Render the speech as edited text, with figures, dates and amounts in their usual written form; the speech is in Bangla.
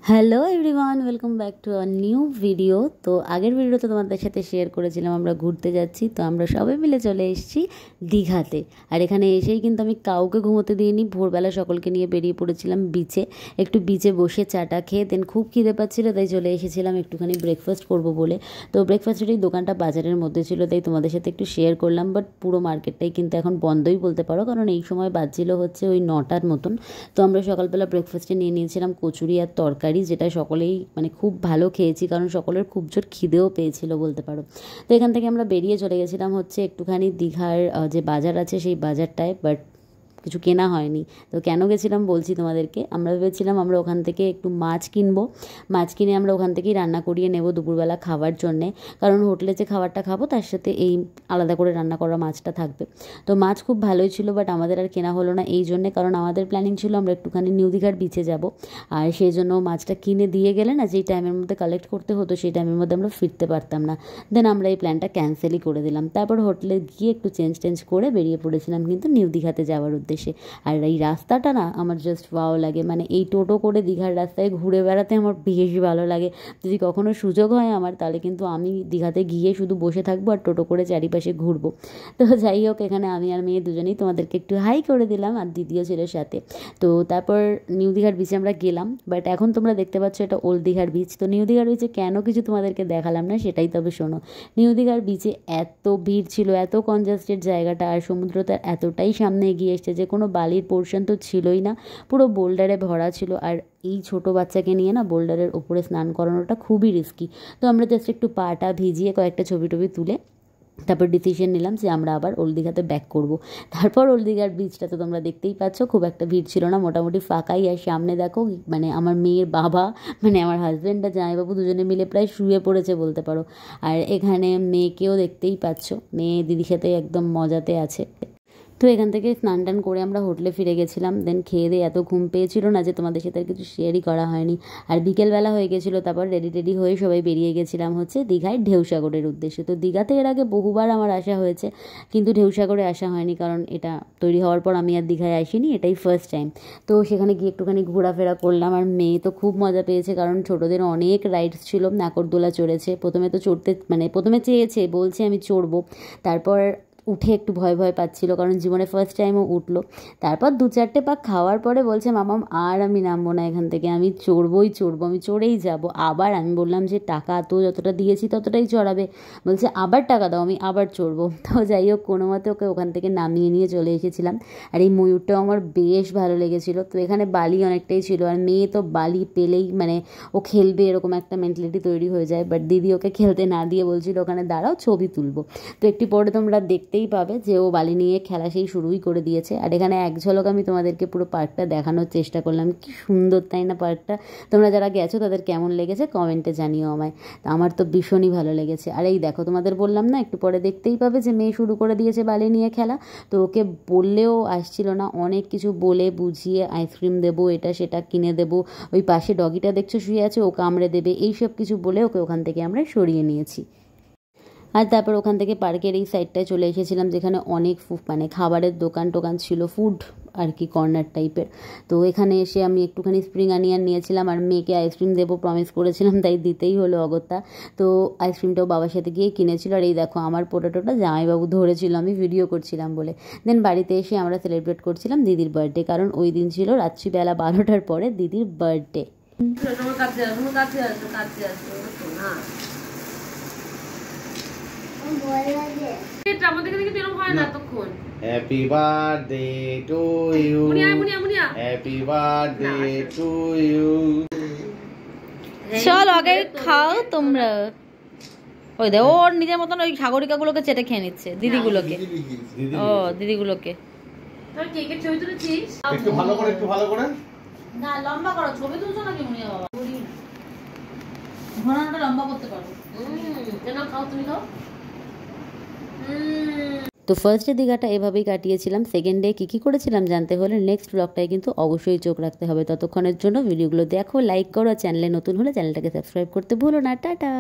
Hello everyone, welcome back to a new video. তো আগের ভিডিওতে তোমাদের সাথে শেয়ার করেছিলাম আমরা ঘুরতে যাচ্ছি। তো আমরা সবাই মিলে চলে এসেছি দীঘাতে। আর এখানে এসেই কিন্তু আমি কাউকে ঘুমোতে দিইনি, ভোরবেলা সকলকে নিয়ে বেরিয়ে পড়েছিলাম বিচে। একটু বিচে বসে চাটা খেয়ে দেন খুব খিদে পাচ্ছিলো, তাই চলে এসেছিলাম একটুখানি ব্রেকফাস্ট করব বলে। তো ব্রেকফাস্টের এই দোকানটা বাজারের মধ্যে ছিল, তাই তোমাদের সাথে একটু শেয়ার করলাম। বাট পুরো মার্কেটটাই কিন্তু এখন বন্ধই বলতে পারো, কারণ এই সময় বাজছিল হচ্ছে ওই 9টার মতন। তো আমরা সকালবেলা ব্রেকফাস্টে নিয়ে নিয়েছিলাম কচুরি আর তরকারি, যেটা সকলেই মানে খুব ভালো খেয়েছি, কারণ সকলের খুব জোর খিদেও পেয়েছিল বলতে পারো। তো এখান থেকে আমরা বেরিয়ে চলে গেছিলাম হচ্ছে একটুখানি দীঘার যে বাজার আছে সেই বাজারটায়, বাট কিছু কেনা হয়নি। তো কেন গেছিলাম বলছি তোমাদেরকে। আমরা ভেবেছিলাম আমরা ওখান থেকে একটু মাছ কিনবো, মাছ কিনে আমরা ওখান থেকেই রান্না করিয়ে নেব দুপুরবেলা খাওয়ার জন্যে, কারণ হোটেলে যে খাবারটা খাবো তার সাথে এই আলাদা করে রান্না করা মাছটা থাকবে। তো মাছ খুব ভালোই ছিল, বাট আমাদের আর কেনা হলো না এই জন্যে, কারণ আমাদের প্ল্যানিং ছিল আমরা একটুখানি নিউ দীঘার বিচে যাব। আর সেই জন্য মাছটা কিনে দিয়ে গেলে না, যেই টাইমের মধ্যে কালেক্ট করতে হতো সেই টাইমের মধ্যে আমরা ফিরতে পারতাম না। দেন আমরা এই প্ল্যানটা ক্যান্সেলই করে দিলাম। তারপর হোটেলে গিয়ে একটু চেঞ্জ করে বেরিয়ে পড়েছিলাম কিন্তু নিউ দীঘাতে যাওয়ার উদ্দেশ্যে। আর এই রাস্তাটা না আমার জাস্ট ওয়াও লাগে, মানে এই টোটো করে দীঘার রাস্তায় ঘুরে বেড়াতে আমার বেশ ভালো লাগে। যদি কখনো সুযোগ হয় আমার, তাহলে কিন্তু আমি দীঘাতে গিয়ে শুধু বসে থাকবো আর টোটো করে চারিপাশে ঘুরবো। তো যাই হোক, এখানে আমি আর মেয়ে দুজনেই তোমাদেরকে একটু হাই করে দিলাম, আর দিদিও ছিল সাথে। তো তারপর নিউ দীঘার বিচে আমরা গেলাম। বাট এখন তোমরা দেখতে পাচ্ছ এটা ওল্ড দীঘার বিচ। তো নিউ দীঘার বিচে কেন কিছু তোমাদেরকে দেখালাম না সেটাই তবে শোনো। নিউ দীঘার বিচে এত ভিড় ছিল, এত কনজাস্টেড জায়গাটা, আর সমুদ্রটা এতটাই সামনে এগিয়ে এসছে যে কোনো বালির পোর্শন তো ছিলই না, পুরো বোল্ডারে ভরা ছিল। আর এই ছোটো বাচ্চাকে নিয়ে না বোল্ডারের ওপরে স্নান করানোটা খুবই রিস্কি। তো আমরা জাস্ট একটু পাটা ভিজিয়ে কয়েকটা ছবি টবি তুলে তারপর ডিসিশন নিলাম যে আমরা আবার ওল্ড দীঘাতে ব্যাক করবো। তারপর ওল্ড দীঘার বিচটা তো তোমরা দেখতেই পাচ্ছ, খুব একটা ভিড় ছিল না, মোটামুটি ফাঁকাই। আর সামনে দেখো মানে আমার মেয়ের বাবা, মানে আমার হাজব্যান্ড আর জামাইবাবু দুজনে মিলে প্রায় শুয়ে পড়েছে বলতে পারো। আর এখানে মেয়েকেও দেখতেই পাচ্ছ, মেয়ে দিদির সাথে একদম মজাতে আছে। তো এখান থেকে স্নান টান করে আমরা হোটেলে ফিরে গেছিলাম। দেন খেয়ে দিয়ে এত ঘুম পেয়েছিল না যে তোমাদের সাথে আর কিছু শেয়ারই করা হয়নি। আর বিকেলবেলা হয়ে গেছিলো, তারপর রেডি হয়ে সবাই বেরিয়ে গেছিলাম হচ্ছে দীঘায় ঢেউসাগরের উদ্দেশ্যে। তো দীঘাতে এর আগে বহুবার আমার আসা হয়েছে, কিন্তু ঢেউসাগরে আসা হয়নি, কারণ এটা তৈরি হওয়ার পর আমি আর দীঘায় আসিনি, এটাই ফার্স্ট টাইম। তো সেখানে গিয়ে একটুখানি ঘোরাফেরা করলাম। আর মেয়ে তো খুব মজা পেয়েছে, কারণ ছোটোদের অনেক রাইডস ছিল, নাকরদোলা চড়েছে। প্রথমে তো চড়তে মানে প্রথমে চেয়েছে, বলছে আমি চড়বো, তারপর উঠে একটু ভয় পাচ্ছিল, কারণ জীবনে ফার্স্ট টাইমও উঠলো। তারপর 2-4টে পাক খাওয়ার পরে বলছে মামাম আর আমি নামবো না এখান থেকে, আমি চড়বো, আমি চড়েই যাব। আবার আমি বললাম যে টাকা তো যতটা দিয়েছি ততটাই চড়াবে। বলছে আবার টাকা দাও, আমি আবার চড়বো। তো যাই হোক, কোনো মতে ওকে ওখান থেকে নামিয়ে নিয়ে চলে এসেছিলাম। আর এই ময়ূরটাও আমার বেশ ভালো লেগেছিলো। তো এখানে বালি অনেকটাই ছিল, আর মেয়ে তো বালি পেলেই মানে ও খেলবে এরকম একটা মেন্টালিটি তৈরি হয়ে যায়। বাট দিদি ওকে খেলতে না দিয়ে বলছিল ওখানে দাঁড়াও ছবি তুলবো। তো একটু পরে তোমরা দেখতেই পাবে যে ও বালি নিয়ে খেলা সেই শুরুই করে দিয়েছে। আর এখানে এক ঝলক আমি তোমাদেরকে পুরো পার্কটা দেখানোর চেষ্টা করলাম। কি সুন্দর তাই না পার্কটা? তোমরা যারা গেছো তাদের কেমন লেগেছে কমেন্টে জানিও আমায়। তা আমার তো ভীষণই ভালো লেগেছে। আর এই দেখো, তোমাদের বললাম না একটু পরে দেখতেই পাবে যে মেয়ে শুরু করে দিয়েছে বালি নিয়ে খেলা। তো ওকে বললেও আসছিল না, অনেক কিছু বলে বুঝিয়ে আইসক্রিম দেবো, এটা সেটা কিনে দেবো, ওই পাশে ডগিটা দেখছো শুয়ে আছে ও কামড়ে দেবে, এইসব কিছু বলে ওকে ওখান থেকে আমরা সরিয়ে নিয়েছি। আর তারপর ওখান থেকে পার্কের এই সাইডটায় চলে এসেছিলাম, যেখানে অনেক মানে খাবারের দোকান ছিল, ফুড আর কি কর্নার টাইপের। তো এখানে এসে আমি একটুখানি স্প্রিং অনিয়ন নিয়েছিলাম, আর মেয়েকে আইসক্রিম দেবো প্রমিস করেছিলাম, তাই দিতেই হলো অগত্যা। তো আইসক্রিমটাও বাবার সাথে গিয়ে কিনেছিল। আর এই দেখো আমার পোটাটোটা জামাইবাবু ধরেছিল, আমি ভিডিও করছিলাম বলে। দেন বাড়িতে এসে আমরা সেলিব্রেট করছিলাম দিদির বার্থডে, কারণ ওই দিন ছিল রাত্রিবেলা 12টার পরে দিদির birthday. Happy birthday to you, happy birthday to you. চল আগে খাও তোমরা। ওই দেখো ওর নিজের মতন ওই সাগরিকাগুলোকে চেটে খেয়ে নিচ্ছে, দিদিগুলোকে। ও দিদিগুলোকে একটু ভালো করে না, লম্বা করো। ছবি তুলছো নাকি মুনিয়া বাবা? ঘোরানোটা লম্বা করতে পারো। খাও, তুমি খাও। তো ফার্স্ট ডে দীঘাটা এভাবেই কাটিয়েছিলাম। সেকেন্ড ডে কী করেছিলাম জানতে হলে নেক্সট ব্লগটায় কিন্তু অবশ্যই চোখ রাখতে হবে। ততক্ষণের জন্য ভিডিওগুলো দেখো, লাইক করো, চ্যানেলে নতুন হলে চ্যানেলটাকে সাবস্ক্রাইব করতে ভুলো না। টাটা।